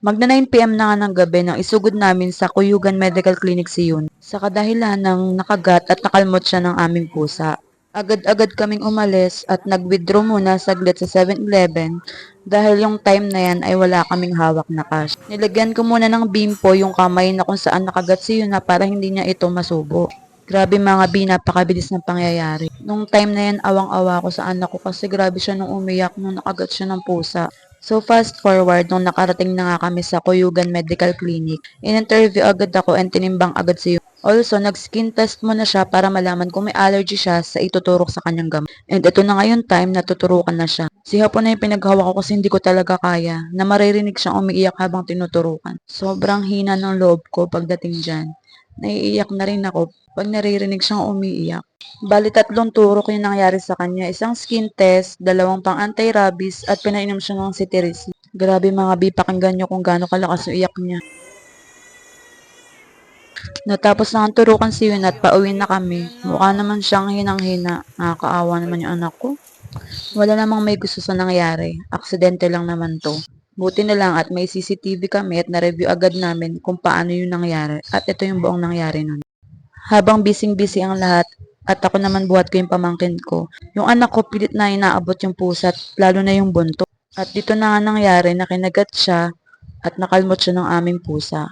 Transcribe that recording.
Magna 9 PM na nga ng gabi nang isugod namin sa Cuyugan Medical Clinic si Yun sa kadahilan ng nakagat at nakalmot siya ng aming pusa. Agad-agad kaming umalis at nag-withdraw muna saglit sa 7-Eleven dahil yung time na yan ay wala kaming hawak na cash. Nilagyan ko muna ng bimpo yung kamay na kung saan nakagat si Yun na para hindi niya ito masubo. Grabe mga B, napakabilis ng pangyayari. Nung time na yan, awang-awa ko sa anak ko kasi grabe siya nung umiyak nung nakagat siya ng pusa. So fast forward, nung nakarating na nga kami sa Cuyugan Medical Clinic, in-interview agad ako and tinimbang agad si Yun. Also, nag-skin test muna siya para malaman kung may allergy siya sa ituturok sa kanyang gamot. And ito na ngayon time na tuturukan na siya. Si Hapon na yung pinaghawak ko kasi hindi ko talaga kaya na maririnig siyang umiiyak habang tinuturukan. Sobrang hina ng loob ko pagdating dyan. Naiiyak na rin ako pag naririnig siyang umiiyak. Bali 3 turok yung nangyari sa kanya. Isang skin test, 2 pang anti-rabies at pinainom siya ng cetirizine. Grabe mga B, pakinggan nyo kung gaano kalakas yung iyak niya. Natapos na ang turukan si Yun at pauwi na kami. Mukha naman siyang hinang-hina. Nakakaawa naman yung anak ko. Wala namang may gusto sa nangyari. Aksidente lang naman to. Buti na lang at may CCTV kami at na-review agad namin kung paano yung nangyari. At ito yung buong nangyari nun. Habang busy-busy ang lahat at ako naman buhat ko yung pamangkin ko, yung anak ko pilit na inaabot yung pusa at lalo na yung buntot. At dito na nga nangyari na kinagat siya at nakalmot siya ng aming pusa.